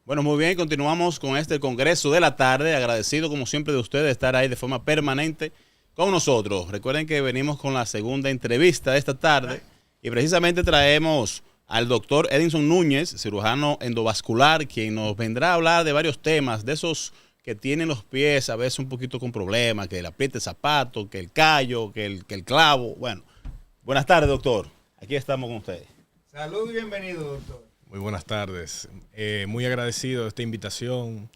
Bueno, muy bien, continuamos con este Congreso de la tarde. Agradecido como siempre de ustedes estar ahí de forma permanente con nosotros. Recuerden que venimos con la segunda entrevista de esta tarde y precisamente traemos al doctor Edinson Núñez, cirujano endovascular, quien nos vendrá a hablar de varios temas, de esos que tienen los pies a veces un poquito con problemas, que el apriete el zapato, que el callo, que el clavo. Bueno, buenas tardes, doctor. Aquí estamos con ustedes. Salud y bienvenido, doctor. Muy buenas tardes. Muy agradecido de esta invitación.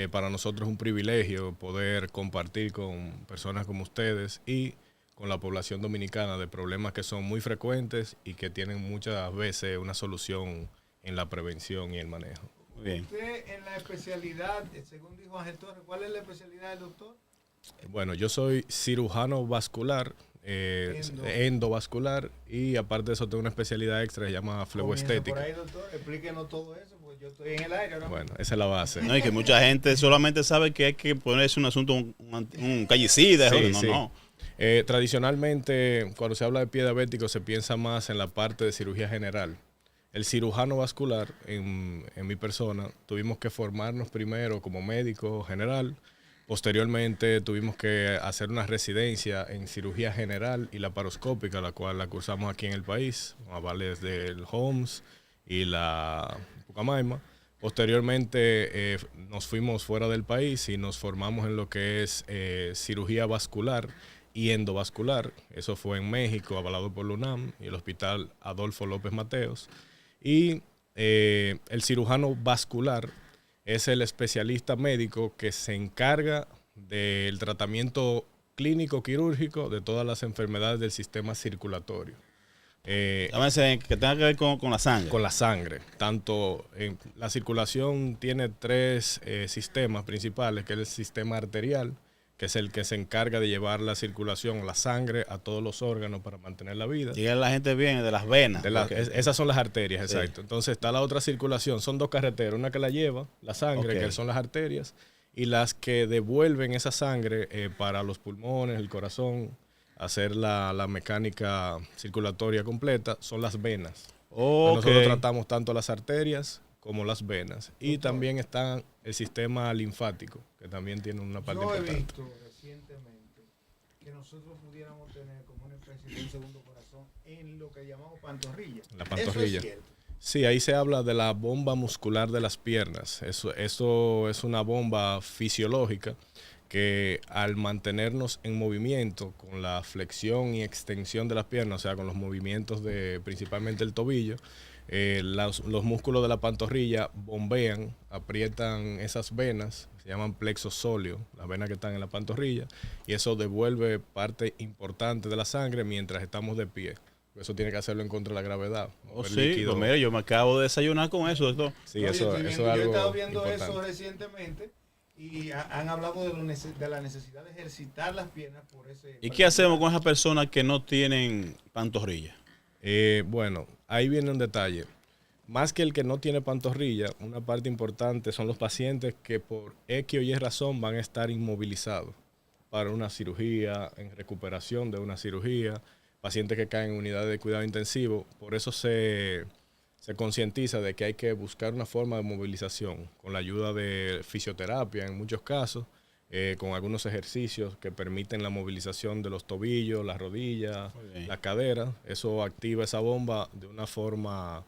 Para nosotros es un privilegio poder compartir con personas como ustedes y con la población dominicana de problemas que son muy frecuentes y que tienen muchas veces una solución en la prevención y el manejo. Muy bien. Usted en la especialidad, según dijo Ángel Torres, ¿cuál es la especialidad del doctor? Bueno, yo soy cirujano vascular, endovascular, y aparte de eso tengo una especialidad extra que se llama fleboestética. Por ahí, doctor, explíquenos todo eso, pues yo estoy en el aire ahora. Bueno, esa es la base. No, y que mucha gente solamente sabe que hay que ponerse un asunto, un callicida. Sí, no, sí. no. Tradicionalmente, cuando se habla de pie diabético, se piensa más en la parte de cirugía general. El cirujano vascular, en mi persona, tuvimos que formarnos primero como médico general. Posteriormente tuvimos que hacer una residencia en cirugía general y laparoscópica, la cual la cursamos aquí en el país, a vales del Homs y la Pucamaima. Posteriormente nos fuimos fuera del país y nos formamos en lo que es cirugía vascular y endovascular. Eso fue en México, avalado por la UNAM y el Hospital Adolfo López Mateos. Y el cirujano vascular es el especialista médico que se encarga del tratamiento clínico quirúrgico de todas las enfermedades del sistema circulatorio. Que tenga que ver con la sangre. Con la sangre. Tanto la circulación tiene tres sistemas principales, que es el sistema arterial, que es el que se encarga de llevar la circulación, la sangre, a todos los órganos para mantener la vida. Llega la gente bien de las venas. Esas son las arterias, sí. Exacto. Entonces está la otra circulación, son dos carreteras, una que la lleva, la sangre, que son las arterias, y las que devuelven esa sangre para los pulmones, el corazón, hacer la mecánica circulatoria completa, son las venas. Nosotros tratamos tanto las arterias como las venas. Y también está el sistema linfático, que también tiene una parte importante. Yo he visto recientemente que nosotros pudiéramos tener como una especie de un segundo corazón en lo que llamamos pantorrilla. La pantorrilla. ¿Eso es cierto? Sí, ahí se habla de la bomba muscular de las piernas. Eso es una bomba fisiológica que al mantenernos en movimiento con la flexión y extensión de las piernas, o sea, con los movimientos de principalmente el tobillo, los músculos de la pantorrilla bombean, aprietan esas venas, se llaman plexos sóleos, las venas que están en la pantorrilla, y eso devuelve parte importante de la sangre mientras estamos de pie. Eso tiene que hacerlo en contra de la gravedad. Sí, pues mira, yo me acabo de desayunar con eso, doctor. Sí, eso es algo Yo he estado viendo importante. eso recientemente y han hablado de la necesidad de ejercitar las piernas por ese... ¿Y qué hacemos con esas personas que no tienen pantorrilla? Bueno, ahí viene un detalle. Más que el que no tiene pantorrilla, una parte importante son los pacientes que por X o Y razón van a estar inmovilizados para una cirugía, en recuperación de una cirugía, pacientes que caen en unidades de cuidado intensivo. Por eso se concientiza de que hay que buscar una forma de movilización con la ayuda de fisioterapia en muchos casos, con algunos ejercicios que permiten la movilización de los tobillos, las rodillas, la cadera. Eso activa esa bomba de una forma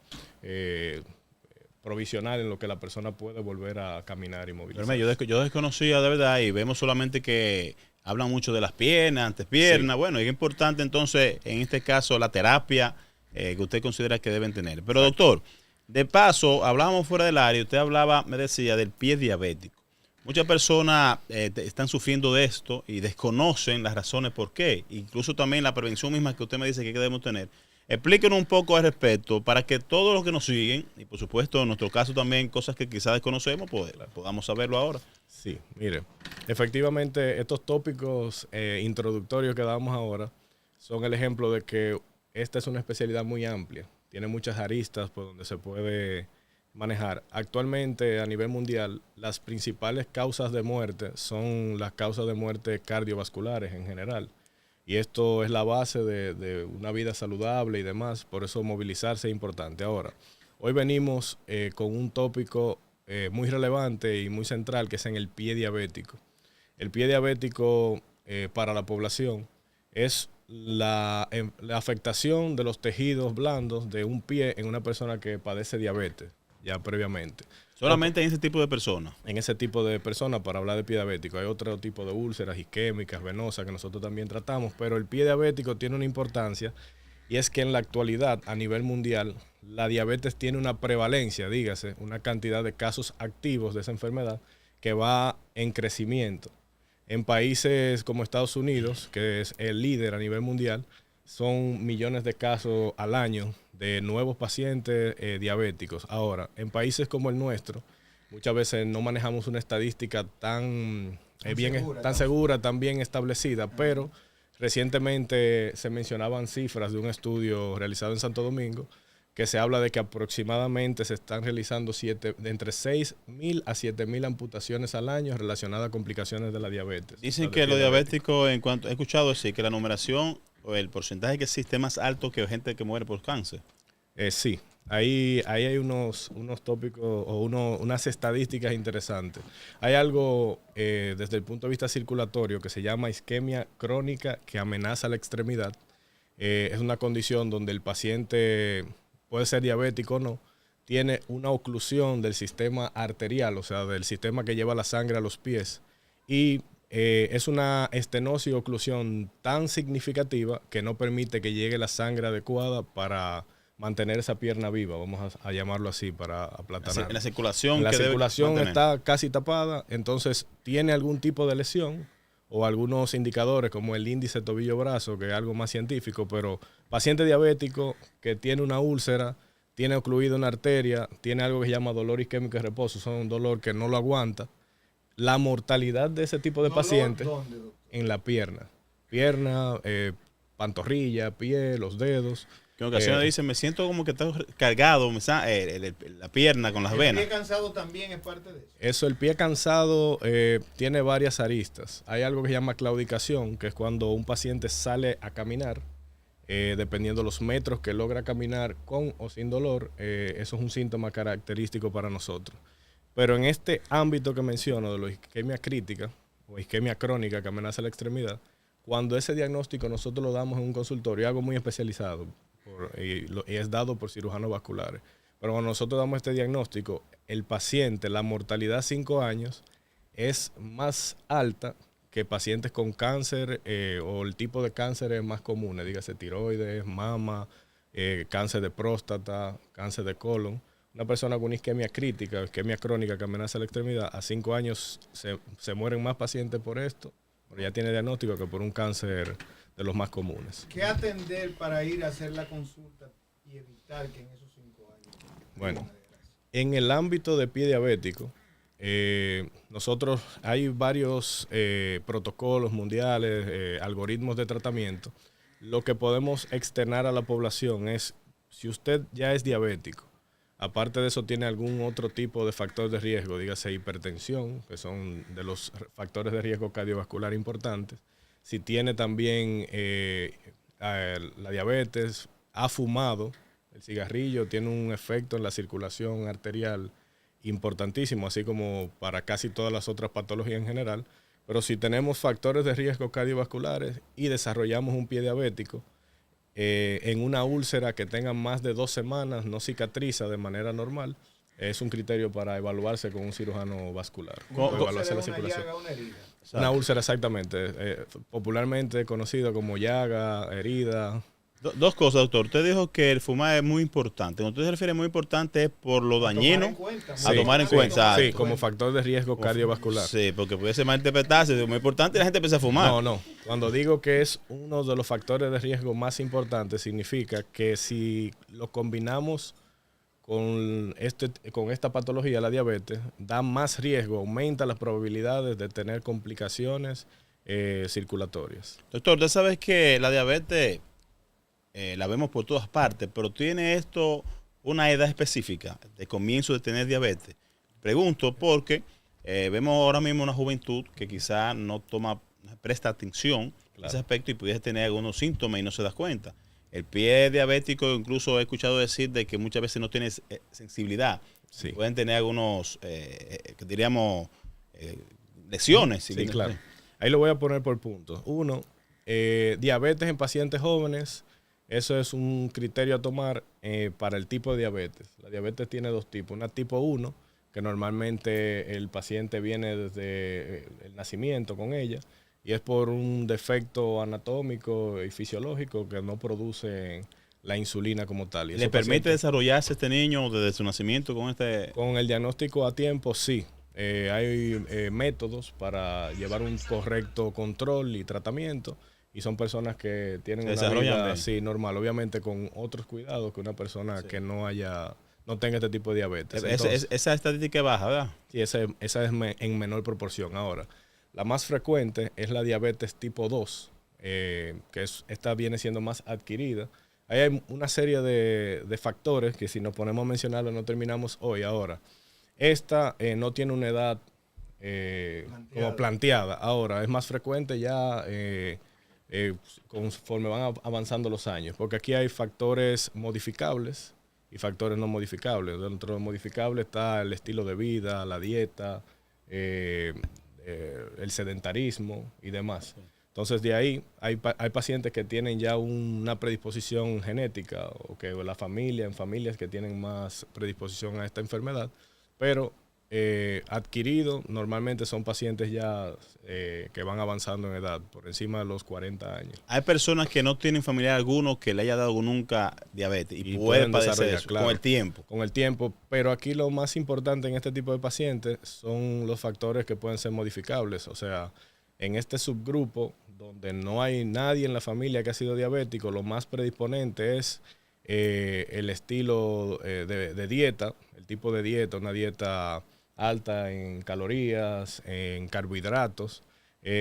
provisional en lo que la persona puede volver a caminar y movilizarse. Pero yo desconocía de verdad y vemos solamente que hablan mucho de las piernas, antepiernas. Sí. Bueno, y es importante entonces, en este caso, la terapia que usted considera que deben tener. Pero doctor, de paso, hablábamos fuera del área, usted hablaba, me decía, del pie diabético. Muchas personas están sufriendo de esto y desconocen las razones por qué. Incluso también la prevención misma que usted me dice que debemos tener. Explíquenos un poco al respecto para que todos los que nos siguen, y por supuesto en nuestro caso también cosas que quizás desconocemos, pues podamos saberlo ahora. Sí, mire, efectivamente estos tópicos introductorios que damos ahora son el ejemplo de que esta es una especialidad muy amplia. Tiene muchas aristas por donde se puede manejar. Actualmente a nivel mundial las principales causas de muerte son las causas de muerte cardiovasculares en general. Y esto es la base de una vida saludable y demás, por eso movilizarse es importante. Ahora, hoy venimos con un tópico muy relevante y muy central, que es en el pie diabético. El pie diabético para la población es la afectación de los tejidos blandos de un pie en una persona que padece diabetes ya previamente. Solamente en ese tipo de personas. En ese tipo de personas, para hablar de pie diabético, hay otro tipo de úlceras isquémicas, venosas, que nosotros también tratamos, pero el pie diabético tiene una importancia, y es que en la actualidad, a nivel mundial, la diabetes tiene una prevalencia, dígase, una cantidad de casos activos de esa enfermedad que va en crecimiento. En países como Estados Unidos, que es el líder a nivel mundial, son millones de casos al año de nuevos pacientes diabéticos. Ahora, en países como el nuestro, muchas veces no manejamos una estadística tan segura, tan bien establecida, pero recientemente se mencionaban cifras de un estudio realizado en Santo Domingo que se habla de que aproximadamente se están realizando entre 6.000 a 7.000 amputaciones al año relacionadas a complicaciones de la diabetes. Dicen que los diabéticos, en cuanto he escuchado decir que la numeración o el porcentaje que existe es más alto que gente que muere por cáncer. Sí, ahí hay unos tópicos o unas estadísticas interesantes. Hay algo desde el punto de vista circulatorio que se llama isquemia crónica que amenaza la extremidad. Es una condición donde el paciente puede ser diabético o no, tiene una oclusión del sistema arterial, o sea, del sistema que lleva la sangre a los pies, y es una estenosis y oclusión tan significativa que no permite que llegue la sangre adecuada para mantener esa pierna viva, vamos a llamarlo así, para aplatanar. En la circulación. La circulación está casi tapada, entonces tiene algún tipo de lesión o algunos indicadores como el índice tobillo-brazo, que es algo más científico, pero paciente diabético que tiene una úlcera, tiene ocluida una arteria, tiene algo que se llama dolor isquémico de reposo, son un dolor que no lo aguanta. La mortalidad de ese tipo de pacientes en la pierna, pantorrilla, pie, los dedos. Que en ocasiones dicen, me siento como que está cargado, la pierna con las venas. ¿El pie cansado también es parte de eso? Eso, el pie cansado tiene varias aristas. Hay algo que se llama claudicación, que es cuando un paciente sale a caminar, dependiendo los metros que logra caminar con o sin dolor, eso es un síntoma característico para nosotros. Pero en este ámbito que menciono de la isquemia crítica o isquemia crónica que amenaza la extremidad, cuando ese diagnóstico nosotros lo damos en un consultorio, algo muy especializado, y es dado por cirujanos vasculares. Pero cuando nosotros damos este diagnóstico, el paciente, la mortalidad a 5 años es más alta que pacientes con cáncer o el tipo de cánceres más comunes, dígase tiroides, mama, cáncer de próstata, cáncer de colon. Una persona con isquemia crítica, isquemia crónica que amenaza la extremidad, a 5 años se mueren más pacientes por esto, pero ya tiene diagnóstico, que por un cáncer de los más comunes. ¿Qué atender para ir a hacer la consulta y evitar que en esos 5 años? Bueno, en el ámbito de pie diabético, nosotros hay varios protocolos mundiales, algoritmos de tratamiento. Lo que podemos externar a la población es, si usted ya es diabético, aparte de eso tiene algún otro tipo de factor de riesgo, dígase hipertensión, que son de los factores de riesgo cardiovascular importantes. Si tiene también la diabetes, ha fumado, el cigarrillo tiene un efecto en la circulación arterial importantísimo, así como para casi todas las otras patologías en general. Pero si tenemos factores de riesgo cardiovasculares y desarrollamos un pie diabético, en una úlcera que tenga más de 2 semanas, no cicatriza de manera normal, es un criterio para evaluarse con un cirujano vascular. Evaluarse la circulación. Llaga, una herida. Una úlcera, exactamente. Popularmente conocido como llaga, herida. Dos cosas, doctor. Usted dijo que el fumar es muy importante. Cuando usted se refiere muy importante es por lo dañino. A tomar en cuenta. Sí, como factor de riesgo cardiovascular. Sí, porque pudiese malinterpretarse. Es muy importante y la gente empieza a fumar. No. Cuando digo que es uno de los factores de riesgo más importantes, significa que si lo combinamos con esta patología, la diabetes, da más riesgo, aumenta las probabilidades de tener complicaciones circulatorias. Doctor, usted sabe que la diabetes la vemos por todas partes, pero ¿tiene esto una edad específica de comienzo de tener diabetes? Pregunto porque vemos ahora mismo una juventud que quizá no presta atención a ese aspecto y pudiese tener algunos síntomas y no se da cuenta. El pie diabético, incluso he escuchado decir de que muchas veces no tiene sensibilidad. Sí. Pueden tener algunos, que diríamos, lesiones. Sí, claro. Ahí lo voy a poner por puntos. Uno, diabetes en pacientes jóvenes. Eso es un criterio a tomar para el tipo de diabetes. La diabetes tiene dos tipos. Una tipo 1, que normalmente el paciente viene desde el nacimiento con ella, y es por un defecto anatómico y fisiológico que no produce la insulina como tal. Y ¿Le permite desarrollarse este niño desde su nacimiento con este...? Con el diagnóstico a tiempo, sí. Hay métodos para llevar un correcto control y tratamiento, y son personas que tienen una vida así normal, obviamente con otros cuidados que una persona que no tenga este tipo de diabetes. Entonces, esa estadística es baja, ¿verdad? Sí, esa es en menor proporción. Ahora, la más frecuente es la diabetes tipo 2, esta viene siendo más adquirida. Ahí hay una serie de factores que si nos ponemos a mencionarlo no terminamos hoy. Ahora, esta no tiene una edad como planteada. Ahora, es más frecuente ya conforme van avanzando los años, porque aquí hay factores modificables y factores no modificables. Dentro de los modificables está el estilo de vida, la dieta, el sedentarismo y demás. Entonces, de ahí hay pacientes que tienen ya una predisposición genética, o que en familias que tienen más predisposición a esta enfermedad, pero adquirido normalmente son pacientes ya que van avanzando en edad, por encima de los 40 años. Hay personas que no tienen familiar alguno que le haya dado nunca diabetes y pueden padecer eso, claro, con el tiempo. Con el tiempo, pero aquí lo más importante en este tipo de pacientes son los factores que pueden ser modificables. O sea, en este subgrupo donde no hay nadie en la familia que ha sido diabético, lo más predisponente es el estilo de dieta, el tipo de dieta, una dieta alta en calorías, en carbohidratos,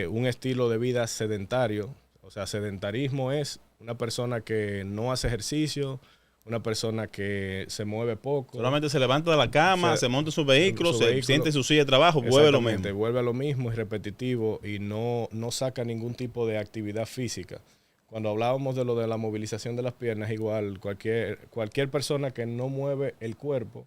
un estilo de vida sedentario. O sea, sedentarismo es una persona que no hace ejercicio, una persona que se mueve poco. Solamente se levanta de la cama, se monta en su vehículo, se siente en su silla de trabajo, vuelve lo mismo. Vuelve a lo mismo, es repetitivo y no saca ningún tipo de actividad física. Cuando hablábamos de lo de la movilización de las piernas, igual cualquier persona que no mueve el cuerpo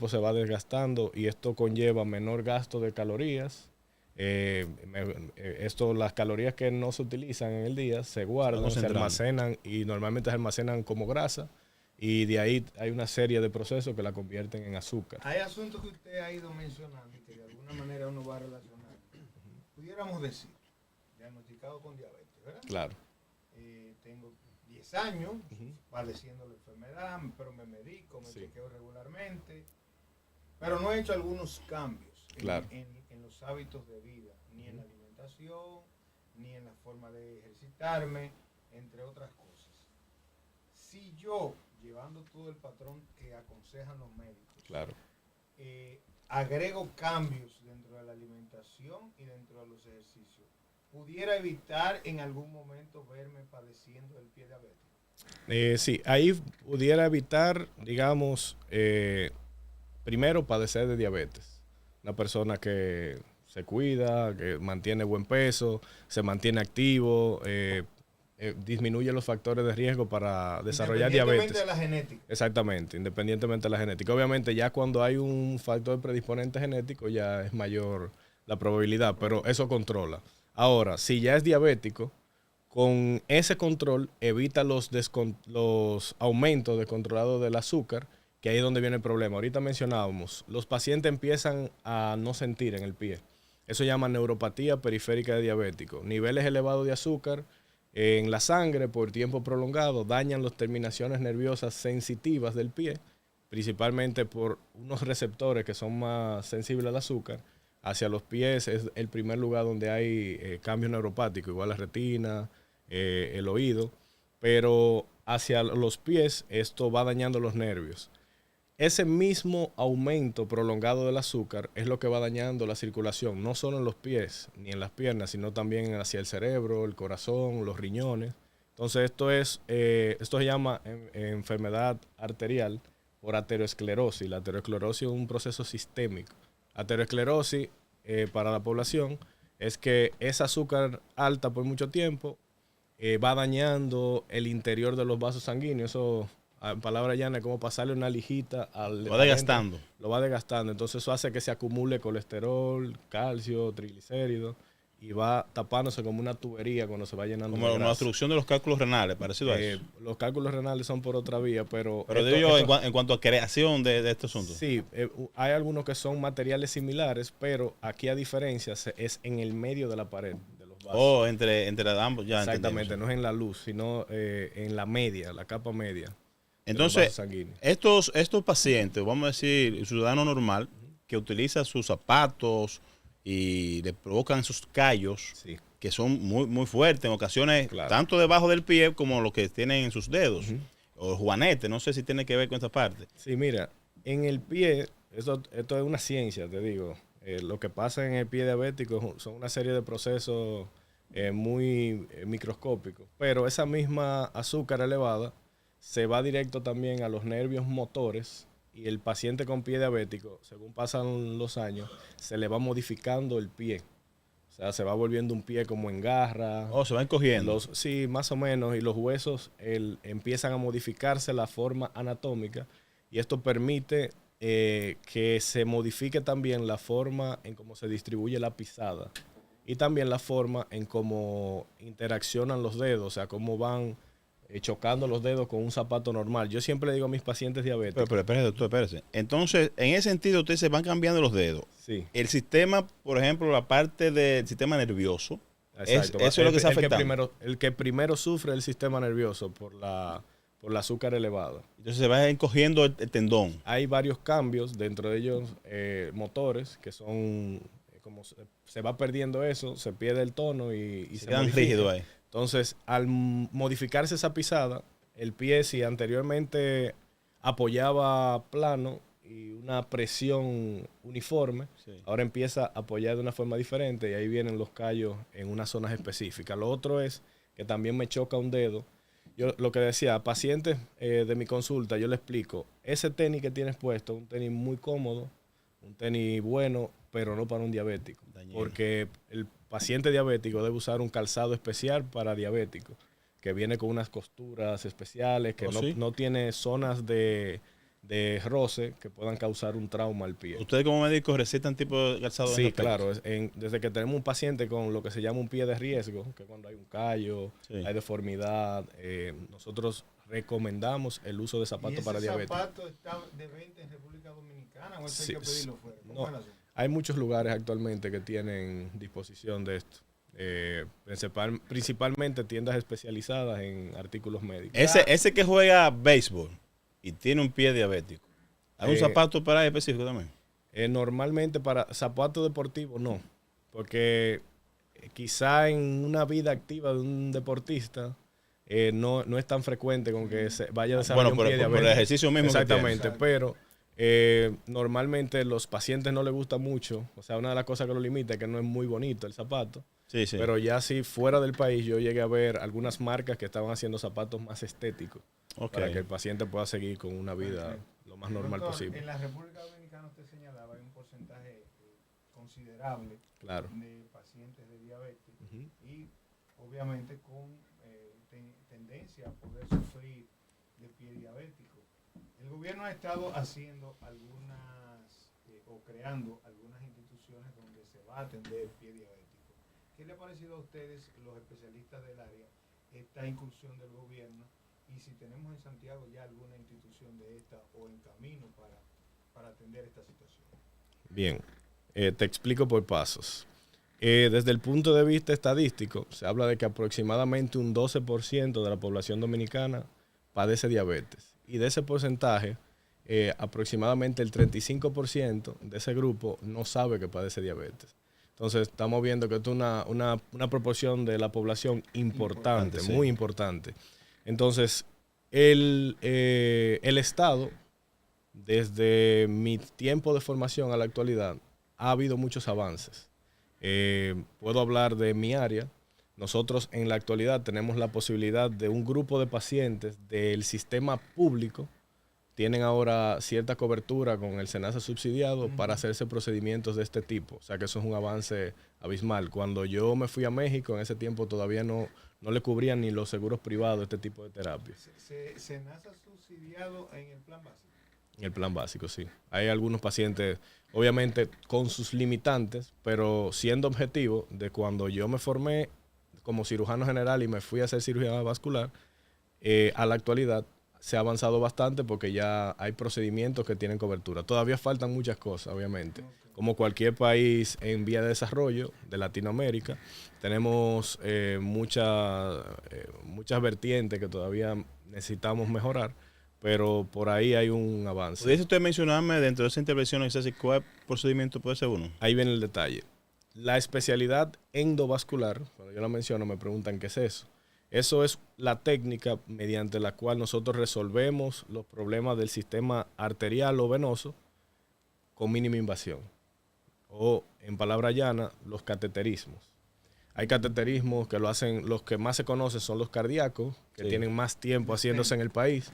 se va desgastando, y esto conlleva menor gasto de calorías. Las calorías que no se utilizan en el día se guardan, se almacenan, y normalmente se almacenan como grasa, y de ahí hay una serie de procesos que la convierten en azúcar. Hay asuntos que usted ha ido mencionando y que de alguna manera uno va a relacionar. Pudiéramos decir, diagnosticado con diabetes, ¿verdad? Claro. Tengo 10 años padeciendo la enfermedad, pero me medico, me chequeo regularmente, pero no he hecho algunos cambios en los hábitos de vida, ni en la alimentación, ni en la forma de ejercitarme, entre otras cosas. Si yo, llevando todo el patrón que aconsejan los médicos, agrego cambios dentro de la alimentación y dentro de los ejercicios, ¿pudiera evitar en algún momento verme padeciendo el pie diabético? Sí, ahí pudiera evitar, digamos, primero padecer de diabetes. Una persona que se cuida, que mantiene buen peso, se mantiene activo, disminuye los factores de riesgo para desarrollar diabetes. Independientemente de la genética. Exactamente, independientemente de la genética. Obviamente ya cuando hay un factor predisponente genético ya es mayor la probabilidad, pero eso controla. Ahora, si ya es diabético, con ese control evita los aumentos descontrolados del azúcar, que ahí es donde viene el problema. Ahorita mencionábamos, los pacientes empiezan a no sentir en el pie. Eso se llama neuropatía periférica de diabético. Niveles elevados de azúcar en la sangre por tiempo prolongado dañan las terminaciones nerviosas sensitivas del pie, principalmente por unos receptores que son más sensibles al azúcar. Hacia los pies es el primer lugar donde hay cambios neuropáticos, igual la retina, el oído, pero hacia los pies esto va dañando los nervios. Ese mismo aumento prolongado del azúcar es lo que va dañando la circulación, no solo en los pies ni en las piernas, sino también hacia el cerebro, el corazón, los riñones. Entonces esto se llama enfermedad arterial por aterosclerosis. La aterosclerosis es un proceso sistémico. Aterosclerosis para la población es que esa azúcar alta por mucho tiempo va dañando el interior de los vasos sanguíneos. Eso, en palabras llanas, es como pasarle una lijita lo va desgastando. Lo va desgastando. Entonces eso hace que se acumule colesterol, calcio, triglicéridos y va tapándose como una tubería cuando se va llenando como de grasa. Una obstrucción de los cálculos renales, parecido a eso. Los cálculos renales son por otra vía, pero digo yo en cuanto a creación de este asunto. Sí, hay algunos que son materiales similares, pero aquí a diferencia es en el medio de la pared de los vasos. Entre ambos, ya exactamente, entendemos. no es en la luz, sino en la media, la capa media. Entonces, estos pacientes, vamos a decir, el ciudadano normal, que utiliza sus zapatos y le provocan esos callos, sí, que son muy, muy fuertes en ocasiones, claro, tanto debajo del pie como los que tienen en sus dedos, o juanete, no sé si tiene que ver con esta parte. Sí, mira, en el pie, esto es una ciencia, te digo. Lo que pasa en el pie diabético son una serie de procesos muy microscópicos, pero esa misma azúcar elevada se va directo también a los nervios motores y el paciente con pie diabético, según pasan los años, se le va modificando el pie. O sea, se va volviendo un pie como en garra. Se va encogiendo. Sí, más o menos. Y los huesos empiezan a modificarse la forma anatómica y esto permite que se modifique también la forma en cómo se distribuye la pisada y también la forma en cómo interaccionan los dedos, o sea, cómo van chocando los dedos con un zapato normal. Yo siempre le digo a mis pacientes diabéticos. Pero espérese, doctor, espérese. Entonces, en ese sentido, ustedes se van cambiando los dedos. Sí. El sistema, por ejemplo, la parte del sistema nervioso, exacto, eso es lo que se afecta. El que primero sufre el sistema nervioso por el azúcar elevada. Entonces se va encogiendo el tendón. Hay varios cambios, dentro de ellos motores, que son como se va perdiendo eso, se pierde el tono y se quedan rígidos ahí. Entonces, al modificarse esa pisada, el pie, si anteriormente apoyaba plano y una presión uniforme, sí, ahora empieza a apoyar de una forma diferente y ahí vienen los callos en unas zonas específicas. Lo otro es que también me choca un dedo. Yo lo que decía, a pacientes de mi consulta, yo le explico, ese tenis que tienes puesto, un tenis muy cómodo, un tenis bueno, pero no para un diabético. Dañino. Porque el paciente diabético debe usar un calzado especial para diabéticos, que viene con unas costuras especiales, que no tiene zonas de roce que puedan causar un trauma al pie. ¿Ustedes como médicos recetan tipo de calzado? Sí, claro. Desde que tenemos un paciente con lo que se llama un pie de riesgo, que cuando hay un callo, sí, hay deformidad, nosotros recomendamos el uso de zapatos para diabéticos. ¿Y ese zapato está de venta en República Dominicana o hay que pedirlo fuera? No, hay muchos lugares actualmente que tienen disposición de esto. Principalmente tiendas especializadas en artículos médicos. Ese que juega béisbol y tiene un pie diabético, ¿hay un zapato para él específico también? Normalmente para zapatos deportivos no, porque quizá en una vida activa de un deportista no es tan frecuente con que se vaya a desarrollar un pie diabético. Por el ejercicio mismo. Exactamente, pero normalmente los pacientes no les gusta mucho. O sea, una de las cosas que lo limita es que no es muy bonito el zapato. Sí, sí. Pero ya sí, fuera del país, yo llegué a ver algunas marcas que estaban haciendo zapatos más estéticos. Okay. Para que el paciente pueda seguir con una vida lo más normal posible. En la República Dominicana usted señalaba hay un porcentaje considerable, claro, de pacientes de diabetes y obviamente con tendencia a poder sufrir de pie diabético. El gobierno ha estado haciendo algunas o creando algunas instituciones donde se va a atender el pie diabético. ¿Qué le ha parecido a ustedes, los especialistas del área, esta incursión del gobierno? Y si tenemos en Santiago ya alguna institución de esta o en camino para atender esta situación. Bien, te explico por pasos. Desde el punto de vista estadístico, se habla de que aproximadamente un 12% de la población dominicana padece diabetes. Y de ese porcentaje, aproximadamente el 35% de ese grupo no sabe que padece diabetes. Entonces, estamos viendo que esto es una proporción de la población importante, sí, muy importante. Entonces, el Estado, desde mi tiempo de formación a la actualidad, ha habido muchos avances. Puedo hablar de mi área. Nosotros en la actualidad tenemos la posibilidad de un grupo de pacientes del sistema público, tienen ahora cierta cobertura con el SENASA subsidiado para hacerse procedimientos de este tipo. O sea que eso es un avance abismal. Cuando yo me fui a México, en ese tiempo todavía no no le cubrían ni los seguros privados este tipo de terapia. ¿SENASA subsidiado en el plan básico? En el plan básico, sí. Hay algunos pacientes, obviamente con sus limitantes, pero siendo objetivo de cuando yo me formé como cirujano general y me fui a hacer cirugía vascular, a la actualidad se ha avanzado bastante porque ya hay procedimientos que tienen cobertura. Todavía faltan muchas cosas, obviamente. Como cualquier país en vía de desarrollo de Latinoamérica, tenemos muchas vertientes que todavía necesitamos mejorar, pero por ahí hay un avance. ¿Pudiese usted mencionarme dentro de esa intervención cuál procedimiento puede ser uno? Ahí viene el detalle. La especialidad endovascular, cuando yo la menciono me preguntan qué es eso. Eso es la técnica mediante la cual nosotros resolvemos los problemas del sistema arterial o venoso con mínima invasión. O, en palabra llana, los cateterismos. Hay cateterismos que lo hacen, los que más se conocen son los cardíacos, que tienen más tiempo haciéndose en el país.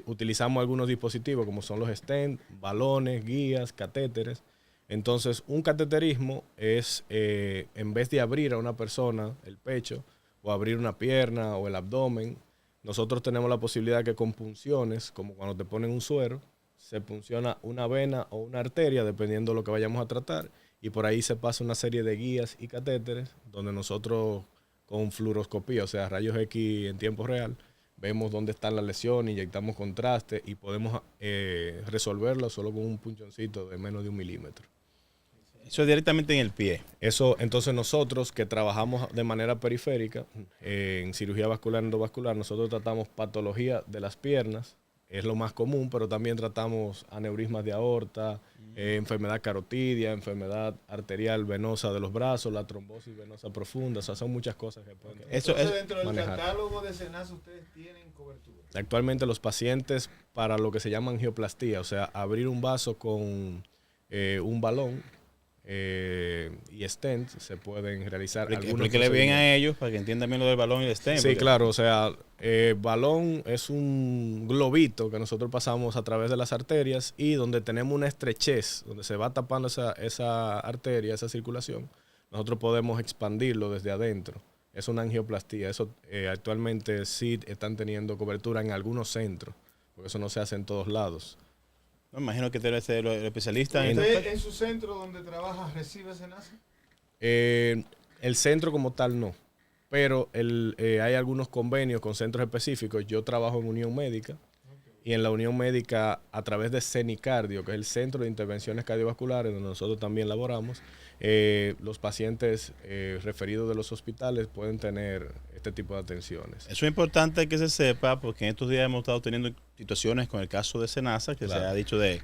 Utilizamos algunos dispositivos como son los stent, balones, guías, catéteres. Entonces, un cateterismo es, en vez de abrir a una persona el pecho, o abrir una pierna o el abdomen, nosotros tenemos la posibilidad que con punciones, como cuando te ponen un suero, se punciona una vena o una arteria, dependiendo de lo que vayamos a tratar, y por ahí se pasa una serie de guías y catéteres, donde nosotros con fluoroscopía, o sea, rayos X en tiempo real, vemos dónde está la lesión, inyectamos contraste y podemos resolverlo solo con un punchoncito de menos de 1 milímetro. Eso es directamente en el pie. Eso, entonces nosotros que trabajamos de manera periférica en cirugía vascular endovascular, nosotros tratamos patología de las piernas, es lo más común, pero también tratamos aneurismas de aorta, enfermedad carotidia, enfermedad arterial venosa de los brazos, la trombosis venosa profunda, o sea, son muchas cosas que pueden Entonces, dentro del catálogo de SENASA ustedes tienen cobertura. Actualmente los pacientes para lo que se llama angioplastía, o sea, abrir un vaso con un balón, y stent, se pueden realizar Explíquele bien a ellos para que entiendan bien lo del balón y el stent. Sí, claro, o sea, balón es un globito que nosotros pasamos a través de las arterias y donde tenemos una estrechez, donde se va tapando esa arteria, esa circulación, nosotros podemos expandirlo desde adentro. Es una angioplastía. Eso actualmente sí están teniendo cobertura en algunos centros, porque eso no se hace en todos lados. Me imagino que debe ser el especialista. ¿Usted en su centro donde trabaja recibe SENASA? El centro como tal no, pero hay algunos convenios con centros específicos. Yo trabajo en Unión Médica y en la Unión Médica a través de CENICardio, que es el Centro de Intervenciones Cardiovasculares, donde nosotros también laboramos, los pacientes referidos de los hospitales pueden tener este tipo de atenciones. Eso es importante que se sepa porque en estos días hemos estado teniendo situaciones con el caso de SENASA, que claro, se ha dicho de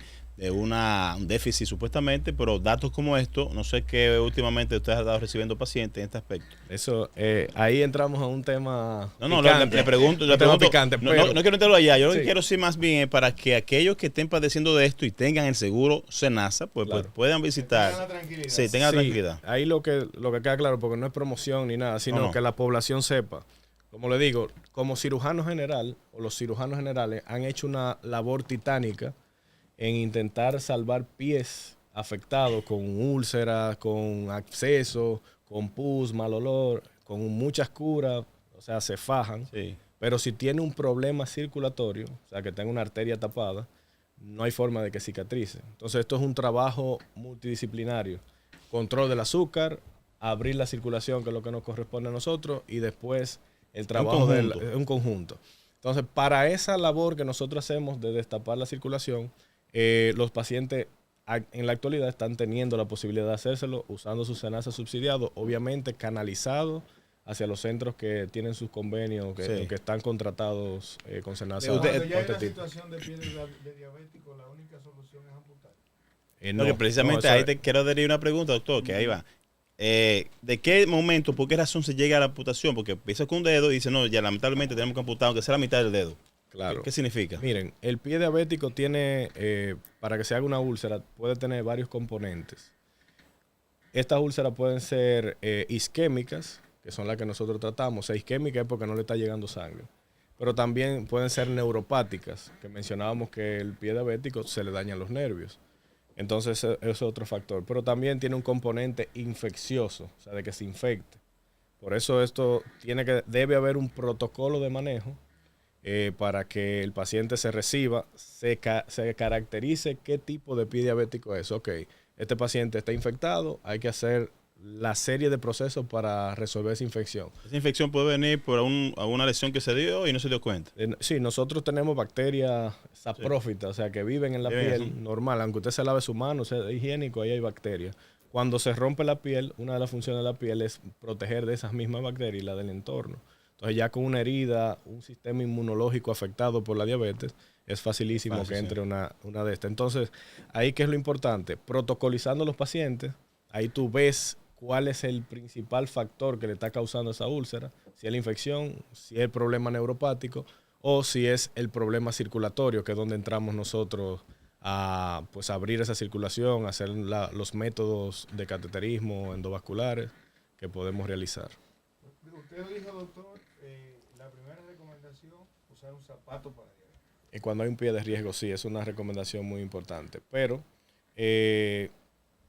un déficit supuestamente, pero datos como estos, no sé qué últimamente usted ha estado recibiendo pacientes en este aspecto. Eso, ahí entramos a un tema le pregunto, picante, no quiero entrarlo allá, yo lo que quiero decir más bien es para que aquellos que estén padeciendo de esto y tengan el seguro SENASA, pues, claro, pues puedan visitar. Tengan la tranquilidad. Sí, tengan la tranquilidad. Ahí lo que queda claro, porque no es promoción ni nada, sino que la población sepa. Como le digo, como cirujano general, o los cirujanos generales han hecho una labor titánica en intentar salvar pies afectados con úlceras, con abscesos, con pus, mal olor, con muchas curas, o sea, se fajan. Sí. Pero si tiene un problema circulatorio, o sea, que tenga una arteria tapada, no hay forma de que cicatrice. Entonces, esto es un trabajo multidisciplinario. Control del azúcar, abrir la circulación, que es lo que nos corresponde a nosotros, y después el trabajo de un conjunto. Entonces, para esa labor que nosotros hacemos de destapar la circulación, los pacientes en la actualidad están teniendo la posibilidad de hacérselo usando su SENASA subsidiado, obviamente canalizado hacia los centros que tienen sus convenios, que están contratados con SENASA. Cuando ya hay una situación de pie de diabético, la única solución es amputar. No, que precisamente ahí te quiero adherir una pregunta, doctor, que ahí va. ¿De qué momento, por qué razón se llega a la amputación? Porque empieza con un dedo y dice, no, ya lamentablemente tenemos que amputar, aunque sea la mitad del dedo. Claro. ¿Qué significa? Miren, el pie diabético tiene, para que se haga una úlcera, puede tener varios componentes. Estas úlceras pueden ser isquémicas, que son las que nosotros tratamos. O sea, isquémica es porque no le está llegando sangre. Pero también pueden ser neuropáticas, que mencionábamos que el pie diabético se le dañan los nervios. Entonces, eso es otro factor. Pero también tiene un componente infeccioso, o sea, de que se infecte. Por eso esto debe haber un protocolo de manejo para que el paciente se reciba, se caracterice qué tipo de pie diabético es. Ok, este paciente está infectado, hay que hacer la serie de procesos para resolver esa infección. Esa infección puede venir por alguna lesión que se dio y no se dio cuenta. Sí, nosotros tenemos bacterias saprófitas, o sea, que viven en la piel normal. Aunque usted se lave su mano, sea higiénico, ahí hay bacterias. Cuando se rompe la piel, una de las funciones de la piel es proteger de esas mismas bacterias y la del entorno. Entonces ya con una herida, un sistema inmunológico afectado por la diabetes, es facilísimo que entre una de estas. Entonces, ahí ¿qué es lo importante? Protocolizando los pacientes, ahí tú ves cuál es el principal factor que le está causando esa úlcera, si es la infección, si es el problema neuropático o si es el problema circulatorio, que es donde entramos nosotros a pues, abrir esa circulación, hacer los métodos de cateterismo endovasculares que podemos realizar. Usted dijo, doctor, la primera recomendación, usar un zapato para diabetes. Y cuando hay un pie de riesgo, sí, es una recomendación muy importante. Pero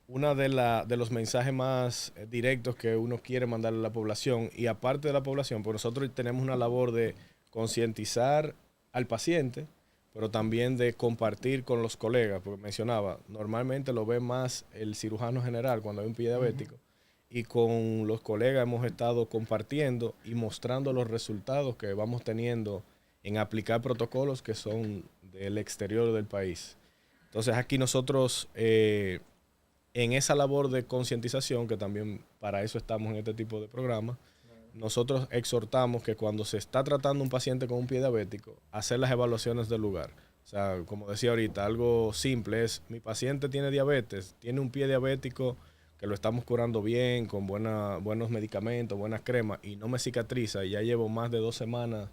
uno de los mensajes más directos que uno quiere mandarle a la población, y aparte de la población, pues nosotros tenemos una labor de concientizar al paciente, pero también de compartir con los colegas, porque mencionaba, normalmente lo ve más el cirujano general cuando hay un pie diabético, y con los colegas hemos estado compartiendo y mostrando los resultados que vamos teniendo en aplicar protocolos que son del exterior del país. Entonces aquí nosotros, en esa labor de concientización, que también para eso estamos en este tipo de programas, nosotros exhortamos que cuando se está tratando un paciente con un pie diabético, hacer las evaluaciones del lugar. O sea, como decía ahorita, algo simple es, mi paciente tiene diabetes, tiene un pie diabético que lo estamos curando bien, con buenos medicamentos, buenas cremas, y no me cicatriza, y ya llevo más de 2 semanas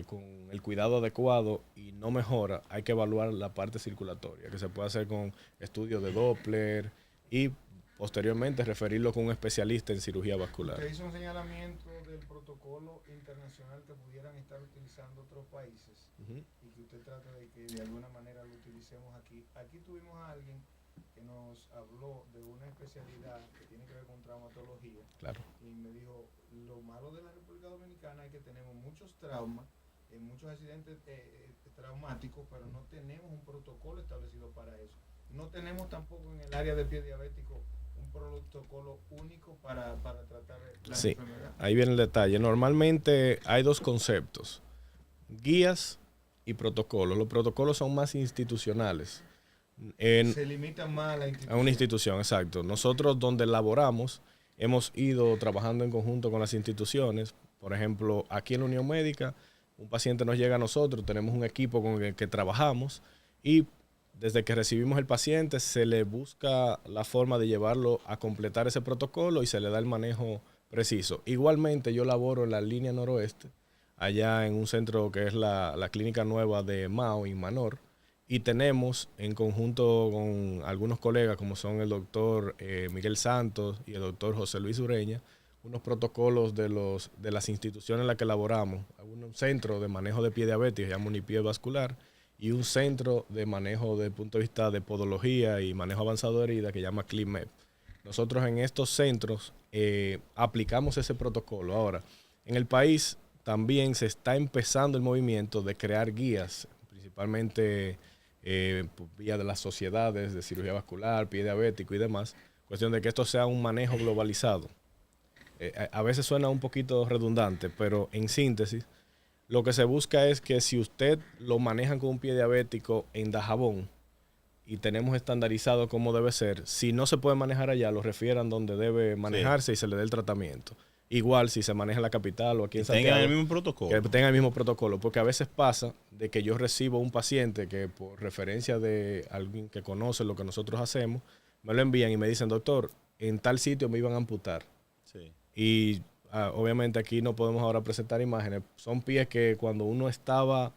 con el cuidado adecuado y no mejora, hay que evaluar la parte circulatoria, que se puede hacer con estudios de Doppler y posteriormente referirlo con un especialista en cirugía vascular. Usted hizo un señalamiento del protocolo internacional que pudieran estar utilizando otros países y que usted trata de que de alguna manera lo utilicemos aquí. Aquí tuvimos a alguien que nos habló de una especialidad que tiene que ver con traumatología. Claro. Y me dijo, lo malo de la República Dominicana es que tenemos muchos traumas, muchos accidentes traumáticos, pero no tenemos un protocolo establecido para eso. No tenemos tampoco en el área de pie diabético un protocolo único para tratar la enfermedad. Ahí viene el detalle. Normalmente hay 2 conceptos, guías y protocolos. Los protocolos son más institucionales. Se limitan más a una institución, exacto. Nosotros donde laboramos hemos ido trabajando en conjunto con las instituciones. Por ejemplo, aquí en la Unión Médica, un paciente nos llega a nosotros, tenemos un equipo con el que trabajamos y desde que recibimos el paciente se le busca la forma de llevarlo a completar ese protocolo y se le da el manejo preciso. Igualmente yo laboro en la línea noroeste, allá en un centro que es la clínica nueva de Mao, en Manor, y tenemos en conjunto con algunos colegas como son el doctor Miguel Santos y el doctor José Luis Ureña, unos protocolos de las instituciones en las que laboramos, un centro de manejo de pie diabético, se llama Unipie Vascular, y un centro de manejo desde el punto de vista de podología y manejo avanzado de herida que se llama ClinMed. Nosotros en estos centros aplicamos ese protocolo. Ahora, en el país también se está empezando el movimiento de crear guías, principalmente por vía de las sociedades de cirugía vascular, pie diabético y demás, cuestión de que esto sea un manejo globalizado. A veces suena un poquito redundante, pero en síntesis, lo que se busca es que si usted lo manejan con un pie diabético en Dajabón y tenemos estandarizado cómo debe ser, si no se puede manejar allá, lo refieran donde debe manejarse y se le dé el tratamiento. Igual si se maneja en la capital o aquí en Santiago. Tengan el mismo protocolo. Que tengan el mismo protocolo, porque a veces pasa de que yo recibo un paciente que por referencia de alguien que conoce lo que nosotros hacemos, me lo envían y me dicen, doctor, en tal sitio me iban a amputar. Sí. Y obviamente aquí no podemos ahora presentar imágenes. Son pies que cuando uno estaba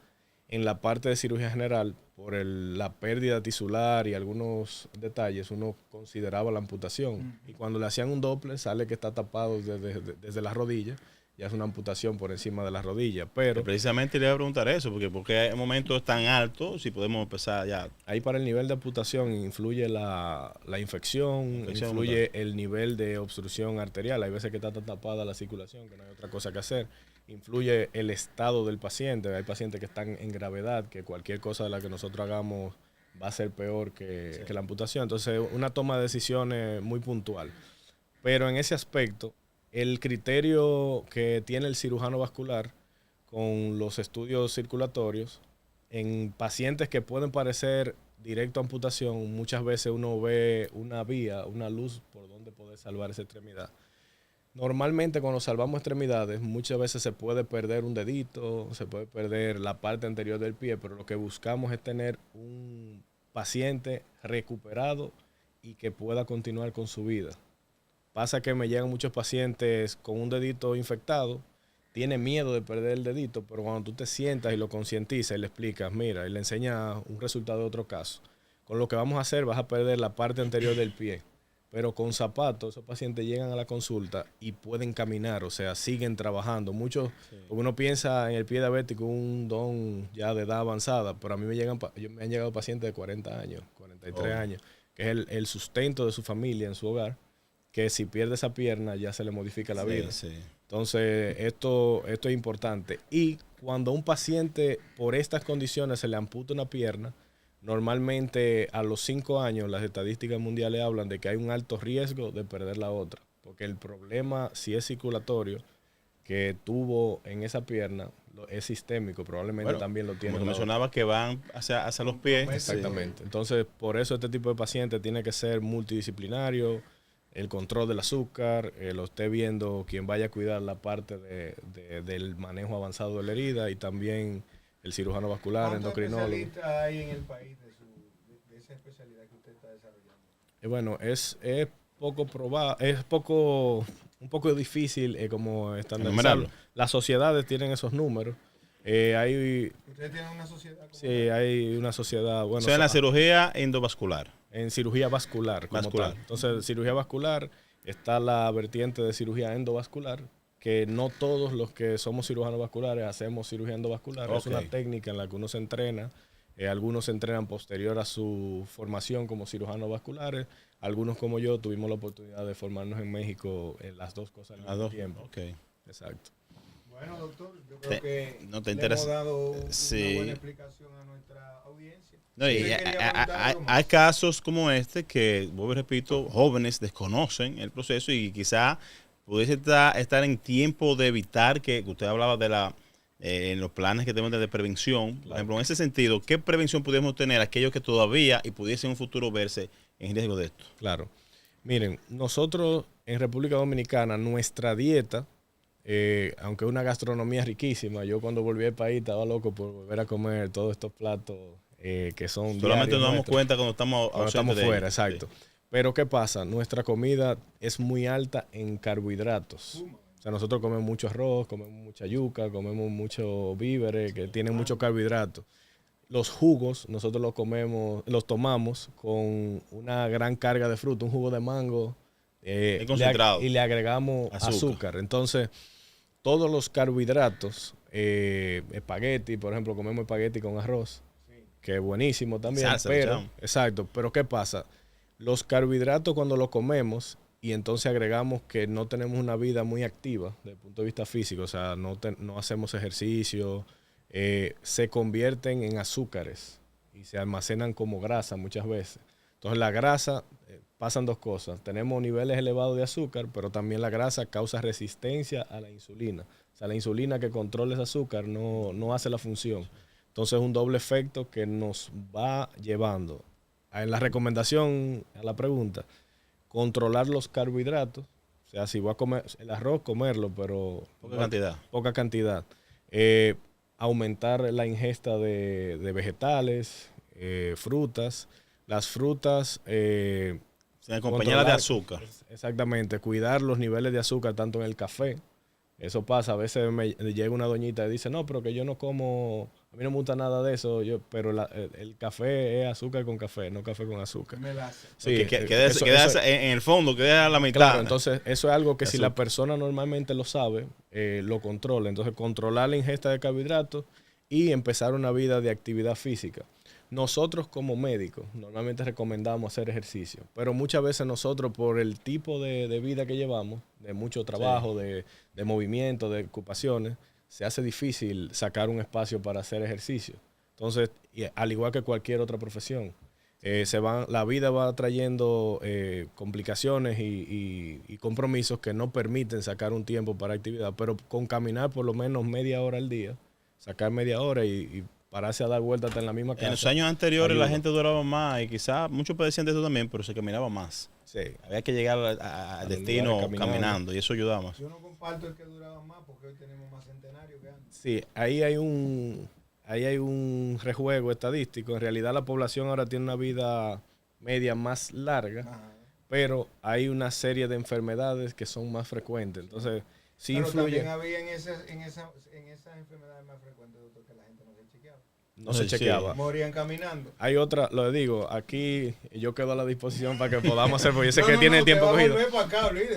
en la parte de cirugía general, por la pérdida tisular y algunos detalles, uno consideraba la amputación. Y cuando le hacían un Doppler, sale que está tapado desde la rodilla. ya es una amputación por encima de la rodilla. Pero precisamente le iba a preguntar eso, porque hay momentos tan altos, si podemos empezar ya. Ahí para el nivel de amputación influye la infección, influye el nivel de obstrucción arterial. Hay veces que está tan tapada la circulación que no hay otra cosa que hacer. Influye el estado del paciente. Hay pacientes que están en gravedad, que cualquier cosa de la que nosotros hagamos va a ser peor que la amputación. Entonces, una toma de decisiones muy puntual. Pero en ese aspecto, el criterio que tiene el cirujano vascular con los estudios circulatorios, en pacientes que pueden parecer directo a amputación, muchas veces uno ve una vía, una luz por donde poder salvar esa extremidad. Normalmente cuando salvamos extremidades, muchas veces se puede perder un dedito, se puede perder la parte anterior del pie, pero lo que buscamos es tener un paciente recuperado y que pueda continuar con su vida. Pasa que me llegan muchos pacientes con un dedito infectado, tiene miedo de perder el dedito, pero cuando tú te sientas y lo concientizas y le explicas, mira, y le enseñas un resultado de otro caso, con lo que vamos a hacer vas a perder la parte anterior del pie, pero con zapatos esos pacientes llegan a la consulta y pueden caminar, o sea, siguen trabajando. Muchos, porque uno piensa en el pie diabético un don ya de edad avanzada, pero a mí me han llegado pacientes de 40 años, 43 años, que es el sustento de su familia en su hogar, que si pierde esa pierna ya se le modifica la vida. Sí. Entonces, esto es importante. Y cuando a un paciente por estas condiciones se le amputa una pierna, normalmente a los 5 años las estadísticas mundiales hablan de que hay un alto riesgo de perder la otra. Porque el problema, si es circulatorio, que tuvo en esa pierna, es sistémico, probablemente también lo tiene. Como mencionaba que van hacia los pies. Exactamente. Entonces, por eso este tipo de paciente tiene que ser multidisciplinario. El control del azúcar, lo esté viendo quien vaya a cuidar la parte del manejo avanzado de la herida y también el cirujano vascular, endocrinólogo. ¿Cuántos especialistas hay en el país de esa especialidad que usted está desarrollando? Bueno, es poco probado, un poco difícil como estandarizarlo. Las sociedades tienen esos números. ¿Ustedes tienen una sociedad? Sí, hay una sociedad. Bueno, o sea, en la cirugía endovascular. En cirugía vascular, como tal. Entonces, cirugía vascular, está la vertiente de cirugía endovascular, que no todos los que somos cirujanos vasculares hacemos cirugía endovascular. Es una técnica en la que uno se entrena. Algunos se entrenan posterior a su formación como cirujanos vasculares. Algunos, como yo, tuvimos la oportunidad de formarnos en México en las dos cosas al mismo tiempo. Okay. Exacto. Bueno, doctor, yo creo que no te le hemos dado una buena explicación a nuestra audiencia. No, y hay casos como este que, vuelvo y repito, jóvenes desconocen el proceso y quizá pudiese estar en tiempo de evitar que usted hablaba de en los planes que tenemos de prevención. Claro. Por ejemplo, en ese sentido, ¿qué prevención pudiéramos tener aquellos que todavía y pudiesen en un futuro verse en riesgo de esto? Claro. Miren, nosotros en República Dominicana, nuestra dieta, aunque es una gastronomía riquísima, yo cuando volví al país estaba loco por volver a comer todos estos platos que son solamente nos damos cuenta cuando estamos fuera, exacto. Sí. Pero ¿qué pasa? Nuestra comida es muy alta en carbohidratos. O sea, nosotros comemos mucho arroz, comemos mucha yuca, comemos muchos víveres que tienen mucho carbohidrato. Los jugos nosotros los tomamos con una gran carga de fruta, un jugo de mango concentrado. Y le agregamos azúcar. Entonces, todos los carbohidratos, espagueti, por ejemplo, comemos espagueti con arroz, que es buenísimo también. Salsa, exacto, pero ¿qué pasa? Los carbohidratos cuando los comemos y entonces agregamos que no tenemos una vida muy activa desde el punto de vista físico, o sea, no hacemos ejercicio, se convierten en azúcares y se almacenan como grasa muchas veces. Entonces la grasa, pasan dos cosas, tenemos niveles elevados de azúcar, pero también la grasa causa resistencia a la insulina. O sea, la insulina que controla ese azúcar no hace la función. Entonces es un doble efecto que nos va llevando. En la recomendación, a la pregunta, controlar los carbohidratos. O sea, si voy a comer el arroz, comerlo, pero poca cantidad. Aumentar la ingesta de vegetales, frutas. Las frutas... acompañadas de azúcar. Exactamente. Cuidar los niveles de azúcar tanto en el café. Eso pasa. A veces me llega una doñita y dice, no, pero que yo no como... A mí no me gusta nada de eso, pero el café es azúcar con café, no café con azúcar. Sí, queda en el fondo, queda a la mitad. Claro, entonces eso es algo que si la persona normalmente lo sabe, lo controla. Entonces controlar la ingesta de carbohidratos y empezar una vida de actividad física. Nosotros como médicos normalmente recomendamos hacer ejercicio, pero muchas veces nosotros por el tipo de vida que llevamos, de mucho trabajo, de movimiento, de ocupaciones, se hace difícil sacar un espacio para hacer ejercicio. Entonces, al igual que cualquier otra profesión, la vida va trayendo complicaciones y compromisos que no permiten sacar un tiempo para actividad, pero con caminar por lo menos media hora al día, sacar media hora y pararse a dar vueltas en la misma casa. En los años anteriores la gente duraba más y quizás muchos padecían de eso también, pero se caminaba más. Sí. Había que llegar al destino caminando y eso ayudaba más. Yo no comparto el que duraba más porque hoy tenemos más centenarios que antes. Sí, ahí hay un rejuego estadístico. En realidad la población ahora tiene una vida media más larga, pero hay una serie de enfermedades que son más frecuentes. Entonces, sí influye. También había en esas enfermedades más frecuentes, doctor, que la gente no se chequeaba. No se chequeaba. Morían caminando. Hay otra, lo digo, aquí yo quedo a la disposición para que podamos hacer, porque yo sé que tiene el tiempo cogido.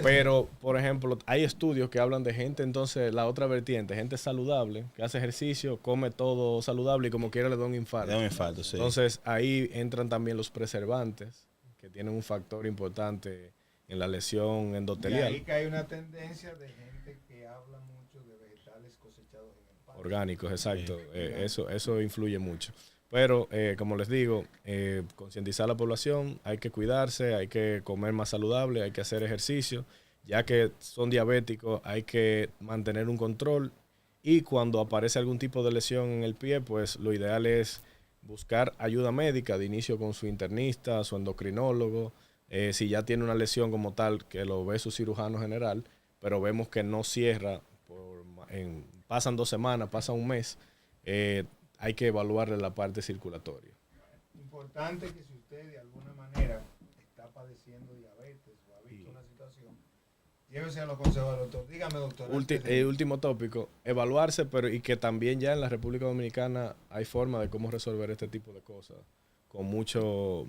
Pero, por ejemplo, hay estudios que hablan de gente, entonces, la otra vertiente, gente saludable, que hace ejercicio, come todo saludable y como quiera le da un infarto. Le da un infarto, sí. Entonces, ahí entran también los preservantes, que tienen un factor importante en la lesión endotelial. Y ahí que hay una tendencia de gente que habla mucho de vegetales cosechados en el parque. Orgánicos, exacto. Eso influye mucho. Pero, como les digo, concientizar a la población, hay que cuidarse, hay que comer más saludable, hay que hacer ejercicio. Ya que son diabéticos, hay que mantener un control. Y cuando aparece algún tipo de lesión en el pie, pues lo ideal es buscar ayuda médica, de inicio con su internista, su endocrinólogo. Si ya tiene una lesión como tal, que lo ve su cirujano general, pero vemos que no cierra, pasan 2 semanas, pasa un mes, hay que evaluarle la parte circulatoria. Importante que si usted de alguna manera está padeciendo diabetes o ha visto una situación, llévese a los consejos del doctor. Dígame, doctor. Último tópico, evaluarse, pero y que también ya en la República Dominicana hay forma de cómo resolver este tipo de cosas, con muchos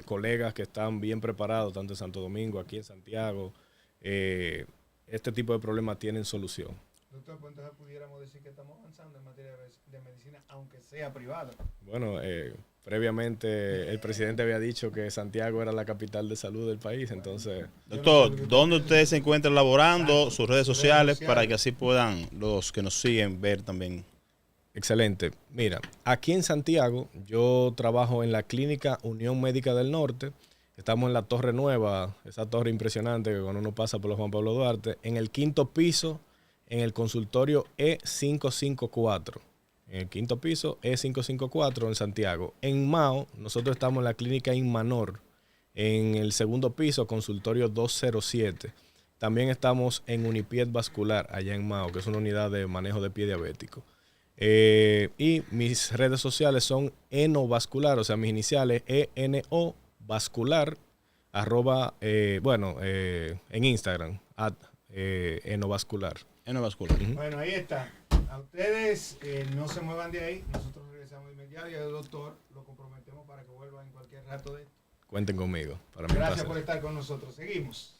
colegas que están bien preparados, tanto en Santo Domingo, aquí en Santiago. Este tipo de problemas tienen solución. Doctor, pues entonces pudiéramos decir que estamos avanzando en materia de medicina, aunque sea privada. Bueno, previamente el presidente había dicho que Santiago era la capital de salud del país, entonces... Doctor, ¿dónde ustedes se encuentran laborando? Sus redes sociales, para que así puedan los que nos siguen ver también. Excelente. Mira, aquí en Santiago yo trabajo en la Clínica Unión Médica del Norte. Estamos en la Torre Nueva, esa torre impresionante que cuando uno pasa por los Juan Pablo Duarte, en el 5º piso, en el consultorio E554. En el 5º piso, E554 en Santiago. En Mao, nosotros estamos en la clínica Inmanor, en el 2º piso, consultorio 207. También estamos en Unipied Vascular, allá en Mao, que es una unidad de manejo de pie diabético. Y mis redes sociales son Enovascular, o sea, mis iniciales ENO Vascular, en Instagram, Enovascular. Enovascular. Bueno, ahí está. A ustedes no se muevan de ahí. Nosotros regresamos inmediato y el doctor lo comprometemos para que vuelva en cualquier rato de esto. Cuenten conmigo. Gracias por estar con nosotros. Seguimos.